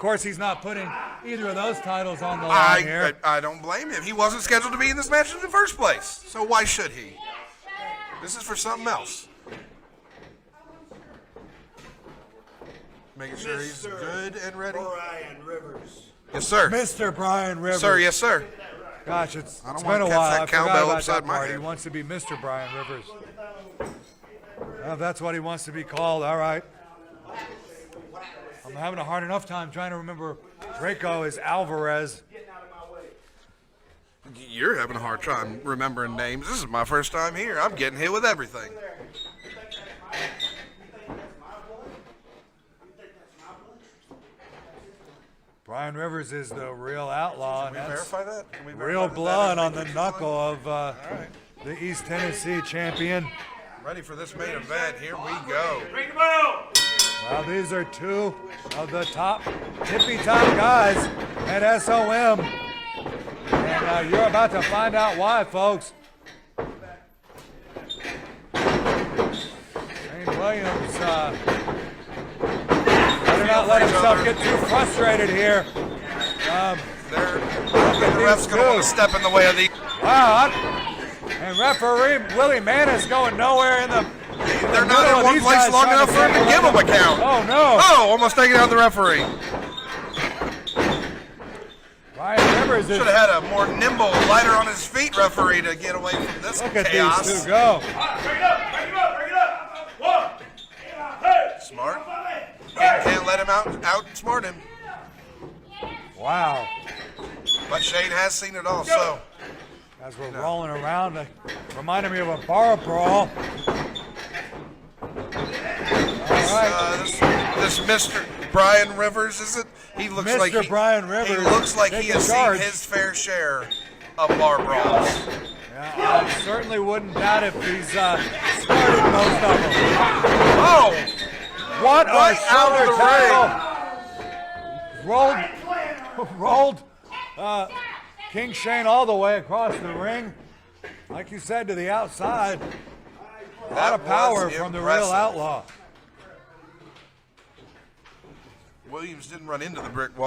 course, he's not putting either of those titles on the line here. I don't blame him. He wasn't scheduled to be in this match in the first place, so why should he? This is for something else. Making sure he's good and ready. Brian Rivers. Yes, sir. Mr. Brian Rivers. Sir, yes, sir. Gosh, it's been a catch while. that I forgot cowbell about upside that my part. head. He wants to be Mr. Brian Rivers. Well, if that's what he wants to be called, all right. I'm having a hard enough time trying to remember Draco is Alvarez. You're having a hard time remembering names. This is my first time here. I'm getting hit with everything. Brian Rivers is the real outlaw. Can we verify that? Can we verify real that blood on the everything's knuckle on? of right. the East Tennessee champion. Ready for this main event. Here we go. Well, these are two of the top tippy-top guys at SOM. And you're about to find out why, folks. Shane Williams better not let himself get too frustrated here. The ref's going to want to step in the way of the... Wow, and referee Willie Manis going nowhere in the... They're not in one place long enough for him to give him a count. Oh, no. Oh, almost taking out the referee. Brian Rivers is... Should have had a more nimble, lighter on his feet referee to get away from this Look at chaos. these two go. Break it up. One. Smart. Can't let him outsmart him. Wow. But Shane has seen it all, so... As we're rolling around, reminding me of a bar brawl. This Mr. Brian Rivers, is it? He looks Mr. like Brian Rivers he looks like he taking has charge. seen his fair share of bar brawls. Yeah, I certainly wouldn't doubt if he's started most of them. Oh! What a Right out of shoulder tackle! Rolled King Shane all the way across the ring. Like you said, to the outside. A lot of power from the real outlaw. Williams didn't run into the brick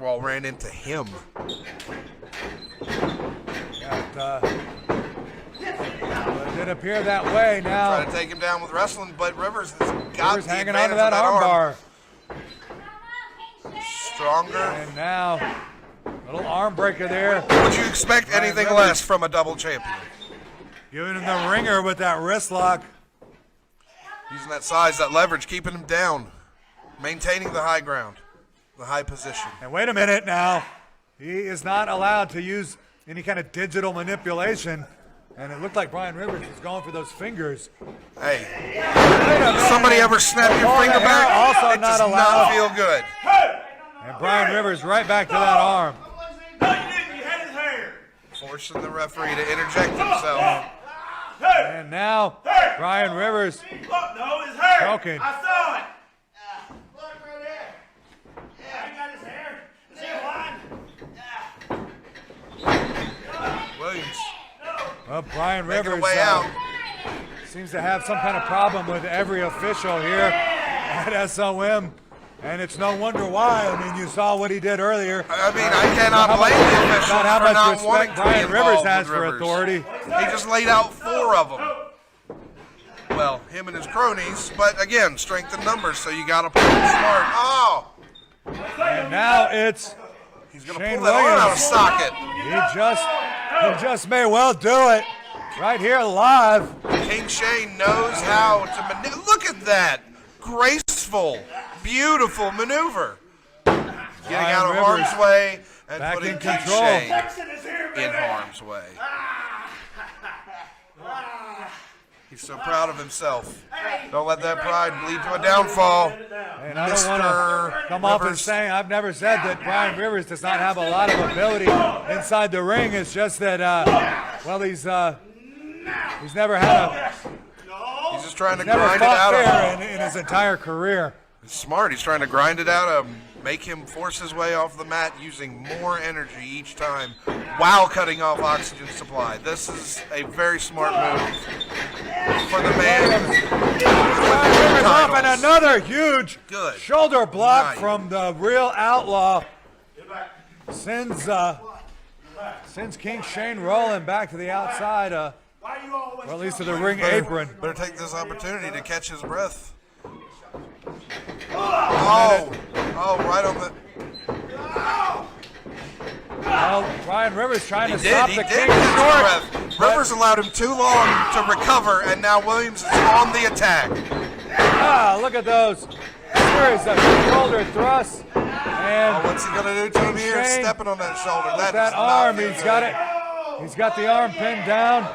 wall ran into him. It did appear that way now. Trying to take him down with wrestling, but Rivers has got Rivers the hanging advantage onto that of arm bar. Stronger. And now, little arm breaker there. Would you expect Brian anything Rivers less from a double champion? giving him the ringer with that wrist lock. Using that size, that leverage, keeping him down. Maintaining the high ground, the high position. And wait a minute now. He is not allowed to use any kind of digital manipulation. And it looked like Brian Rivers was going for those fingers. Hey, somebody ever snap your finger back? Also it not does allowed. not feel good. And Brian Rivers right back to that arm. No, you didn't. You had his hair. Forcing the referee to interject himself. And now Brian Rivers Look, no, his hair. choking. I saw it. Look right there. Yeah, he got his hair. Is he blind? Williams. Well, Brian Making Rivers a way out. seems to have some kind of problem with every official here at SOM. And it's no wonder why. I mean, you saw what he did earlier. I mean, I cannot blame the officials About how for much not wanting respect to Brian be Rivers involved has with for Rivers. authority. He just laid out 4 of them. Well, him and his cronies, but again, strength in numbers, so you got to play it smart. Oh, And now it's he's going to Shane pull that arm out of Williams. socket. he just may well do it right here live. King Shane knows how to maneuver. Look at that. Graceful, beautiful maneuver. Getting out of Rivers harm's way and back putting in King control. Shane Texan is here, in baby. harm's way. He's so proud of himself. Don't let that pride lead to a downfall. And I don't want to Mr. come off as Rivers. saying I've never said that Brian Rivers does not have a lot of ability inside the ring. It's just that, well, he's never had a He's just trying to never grind it fought out of him. fair in his entire career. He's smart. He's trying to grind it out of him. make him force his way off the mat using more energy each time while cutting off oxygen supply. This is a very smart move for the man. Off and another huge Good. shoulder block Nice. from the real outlaw. Sends King Shane rolling back to the outside, or at least to the ring apron. Better take this opportunity to catch his breath. Oh, right on the... Well, Brian Rivers trying to He stop did the catch King short. his breath. Rivers allowed him too long to recover, and now Williams is on the attack. Look at those series of shoulder thrusts. And What's he going to do to him here? Shane, Stepping on that shoulder. that does not arm, feel he's good. got it. He's got the arm pinned down.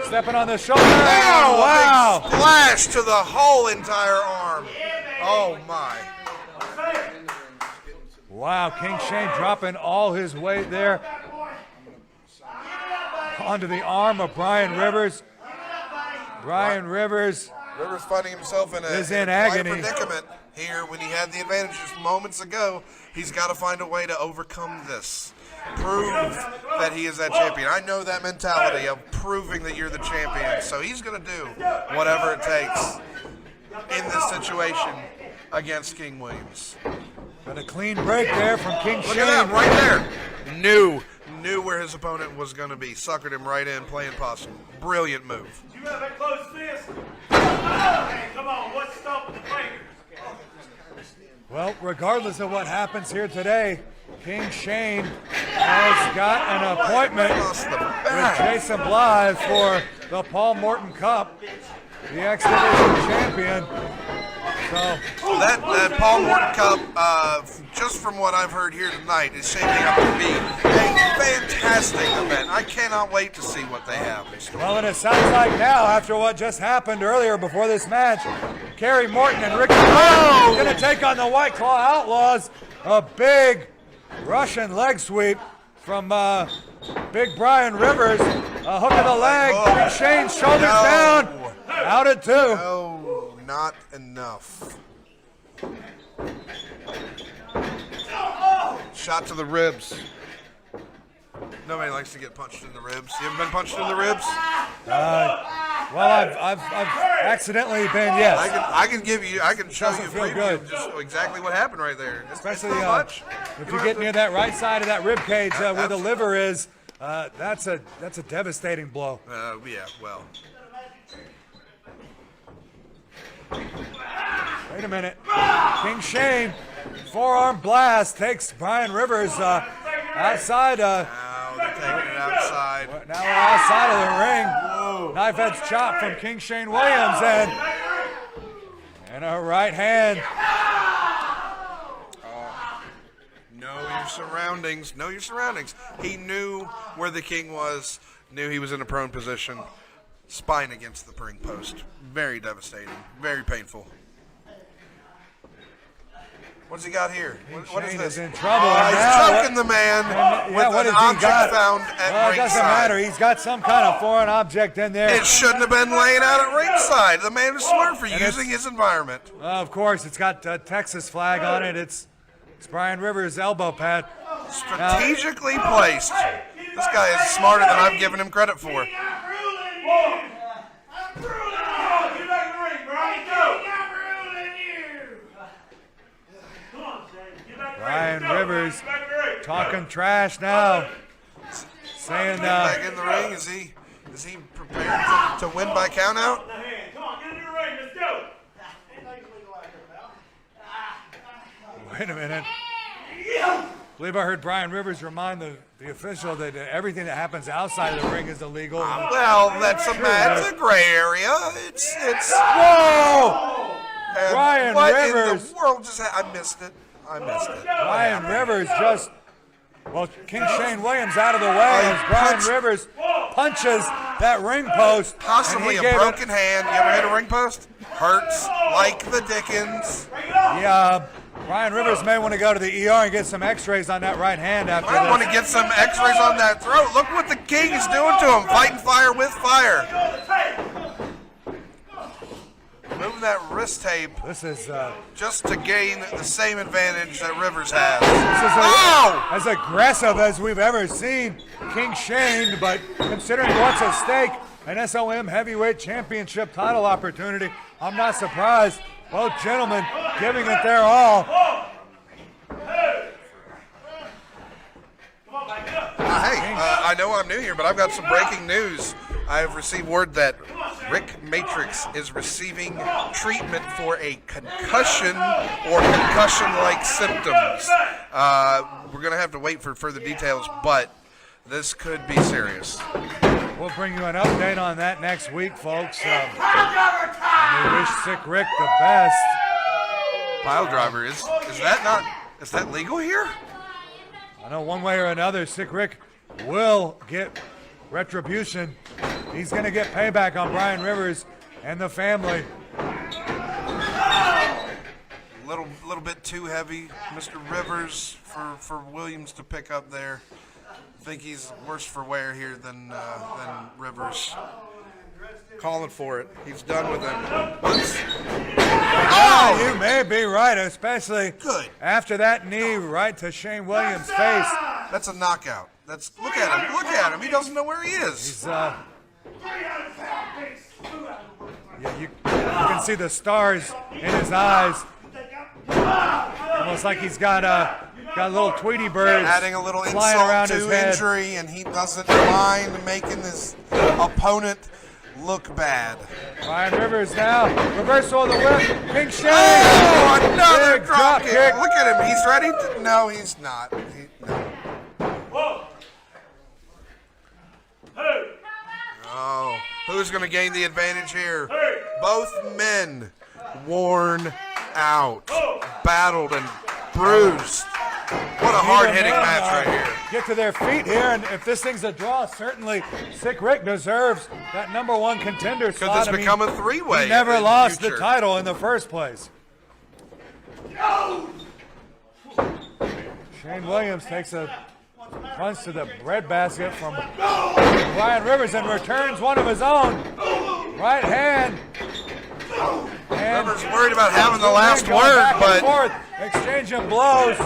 Stepping on the shoulder. Wow, Oh, wow. a big splash to the whole entire arm. Oh, my. Wow, King Shane dropping all his weight there onto the arm of Brian Rivers. Brian Rivers Rivers finding himself in is a in quite agony. predicament here when he had the advantage just moments ago. He's got to find a way to overcome this. Prove that he is that champion. I know that mentality of proving that you're the champion. So he's going to do whatever it takes in this situation against King Williams. But a clean break there from King Look Shane. at that right there. Knew where his opponent was going to be. Suckered him right in, playing possum. Brilliant move. You have that close fist? Hey, come on, what's stopping the fingers? Well, regardless of what happens here today, King Shane has got an appointment Across the with back. Jason Blythe for the Paul Morton Cup, the X Division champion. So That Paul Morton Cup, just from what I've heard here tonight, is shaping up to be a fantastic event. I cannot wait to see what they have. well, and it sounds like now, after what just happened earlier before this match, Kerry Morton and Ricky are going to take on the White Claw Outlaws. A big Russian leg sweep from Big Brian Rivers. A hook of the leg. King Shane shoulders down. Out at 2. No, not enough. Shot to the ribs. Nobody likes to get punched in the ribs. You haven't been punched in the ribs? Well, I've accidentally been, yes. I can show Doesn't you a feel preview good. of just exactly what happened right there. It's Especially not much. if you get near that right side of that rib cage where the liver is, that's a devastating blow. Yeah, well. Wait a minute. King Shane, forearm blast, takes Brian Rivers outside. Now they're taking it outside. Now we're outside of the ring. Knife edge chop from King Shane Williams and a right hand. Know your surroundings. Know your surroundings. He knew where the king was. Knew he was in a prone position. Spine against the ring post. Very devastating. Very painful. What's he got here? What is Shane this? is in trouble. He's Now choking the man what with has an he object got? found at Well, it ringside. doesn't matter. He's got some kind of foreign object in there. It shouldn't have been laying out at ringside. The man is smart for And using his environment. Of course, it's got a Texas flag on it. It's Brian Rivers' elbow pad. Strategically placed. This guy is smarter than I've given him credit for. I'm ruling you! I'm ruling you! Get back in the ring, Brian. Go! I'm ruling you! Come on, Shane. Get back in the ring. Brian Let's go, Rivers Brian. Get back in the ring. talking trash now, saying Back in the ring. Is he prepared to win by countout? The hand. Come on, get into the ring. Let's go. wait a minute. I believe I heard Brian Rivers remind the official that everything that happens outside of the ring is illegal. Well, that's a gray area. It's. Whoa! And Brian what Rivers. in the world just I missed it. Brian Rivers just, well, King Shane Williams out of the way as Brian punched- Rivers punches that ring post. Possibly and a he gave broken hand. You ever hit a ring post? Hurts like the Dickens. Brian Rivers may want to go to the ER and get some x-rays on that right hand after I want to this. get some x-rays on that throat. Look what the king is doing to him. Fighting fire with fire. Removing that wrist tape This is just to gain the same advantage that Rivers has. as aggressive as we've ever seen King Shane, but considering what's at stake, an SOM heavyweight championship title opportunity, I'm not surprised. Both gentlemen giving it their all. Hey, I know I'm new here, but I've got some breaking news. I have received word that Rick Matrix is receiving treatment for a concussion or concussion-like symptoms. We're going to have to wait for further details, but this could be serious. We'll bring you an update on that next week, folks. And we wish Sick Rick the best. Pile driver, is that legal here? I know one way or another, Sick Rick will get retribution. He's going to get payback on Brian Rivers and the family. Little bit too heavy, Mr. Rivers, for Williams to pick up there. I think he's worse for wear here than Rivers. Calling for it. He's done with him. Oh, you may be right, especially Good. after that knee right to Shane Williams' face. That's a knockout. Look at him. Look at him. He doesn't know where he is. He's you can see the stars in his eyes, almost like he's got little Tweety birds Adding a little flying around insult his to head. injury, and he doesn't mind making his opponent look bad. Brian Rivers now, reversal of the whip, King Shane. Oh, another Big drop kick. kick. Look at him. He's ready to... No, he's not. Oh, who's going to gain the advantage here? Both men worn out, battled and bruised. What a hard-hitting match right here. Get to their feet here, and if this thing's a draw, certainly Sick Rick deserves that #1 contender slot. Could this become a three-way? He never in lost future? the title in the first place. Shane Williams takes a punch to the breadbasket from Brian Rivers and returns one of his own. Right hand. And Rivers worried about having the last going word, back and but forth, exchanging blows.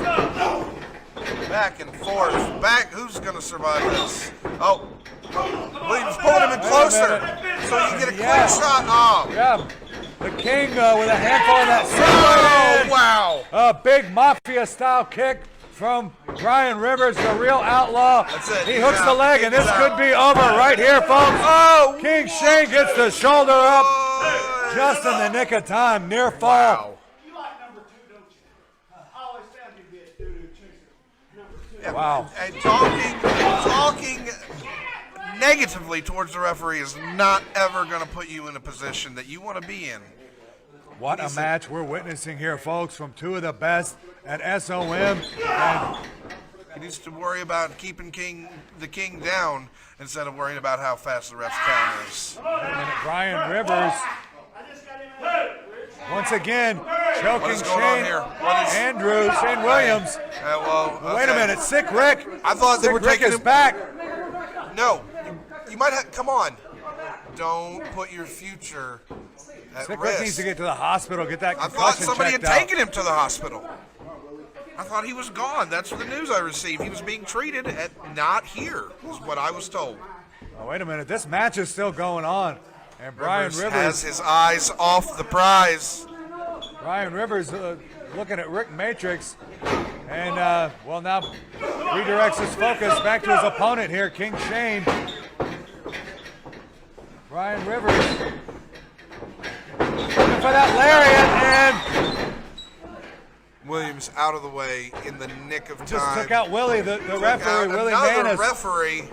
back and forth. Who's going to survive this? Oh, Williams pulling him in closer so you can get a quick shot. Oh, Yeah, the King with a handful of that. oh wow. A big mafia-style kick from Brian Rivers, the real outlaw. That's it. He He's hooks the out. leg, and He's this out. could be over right here, folks. Oh, King Shane gets the shoulder up oh, just in the nick of time. Near fall. wow. You like number 2, don't you? I always found you to be a doo-doo chaser. Number 2. Wow. And talking negatively towards the referee is not ever going to put you in a position that you want to be in. What a match we're witnessing here, folks, from two of the best at SOM. And He needs to worry about keeping the king down instead of worrying about how fast the ref's count is. Brian Rivers, once again, choking What is going on Shane here? What is- Shane Williams. Wait a Okay. minute, Sick Rick. I thought they Sick were Rick taking is him- back. No, you might have. Come on, don't put your future at Sick Rick needs risk. to get to the hospital, get that I concussion thought somebody had checked out. taken him to the hospital. I thought he was gone. That's the news I received. He was being treated at not here, is what I was told. Oh, wait a minute, this match is still going on. And Brian has Rivers his eyes off the prize. Looking at Rick Matrix. And, well, now redirects his focus back to his opponent here, King Shane. Brian Rivers looking for that lariat, and Williams out of the way in the nick of time. just took out Willie, the Took referee, out Willie another Manis. referee.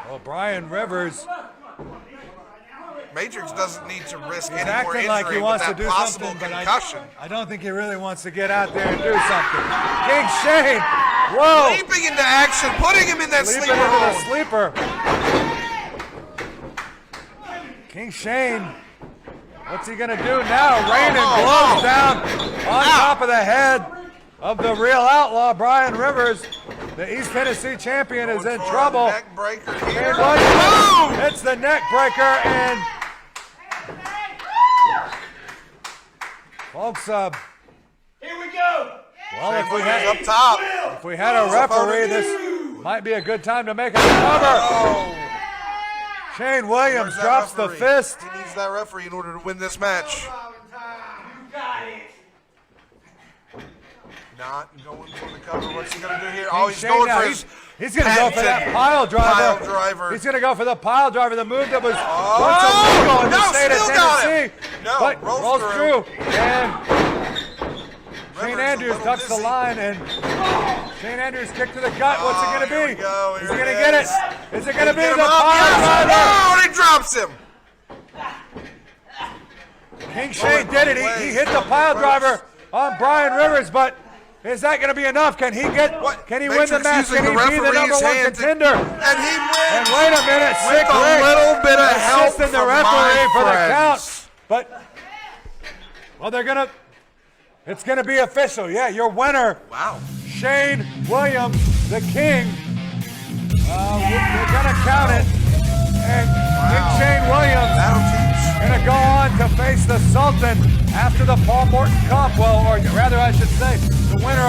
Well, Brian Rivers Matrix doesn't need to risk any more acting injury like he with wants to that do possible something, but concussion. I don't think he really wants to get out there and do something. King Shane, whoa, Leaping into action, putting him in that leaping sleeper into the hold. sleeper. King Shane, what's he gonna do now? Raining blows down on top of the head of the real outlaw, Brian Rivers. The East Tennessee champion is in Going for a trouble. Neck breaker Shane here. Williams Boom! hits the neck breaker, and folks, Here we go. well, Shane Williams up top. if we had a referee, this might be a good time to make a cover. Oh, Shane Williams where's that drops the referee? fist. He needs that referee in order to win this match. You got it. Not going for the cover. What's he going to do here? Oh, he's Shane going now, for his he's going to go for that pile driver. Pile driver. He's going to go for the pile driver, the move that was Oh, once illegal in the no, state of still got Tennessee. him. No, but rolls rolls through. through. And Shane Rivers a Andrews little ducks the dizzy. line, and Shane Andrews kick to the gut. What's it going to here be? we go, Is here he going to it get is. it? Is it going to be Get the him up. pile Yes. driver? Oh, and he drops him. King Shane did it. He hit the pile driver on Brian Rivers, but is that going to be enough? Can he get? What? Can he win the Matrix match? using Can he the be the number referee's one hand to- contender? And he wins. And wait a minute, with Sick a Rick little bit of help assisting the from referee my for the friends. count. But well, it's gonna be official. Yeah, your winner, Wow. Shane Williams, the King. We're gonna count it, and King Shane Williams That'll teach. gonna go on to face the Sultan after the Paul Morton Cup. Well, or rather, I should say, the winner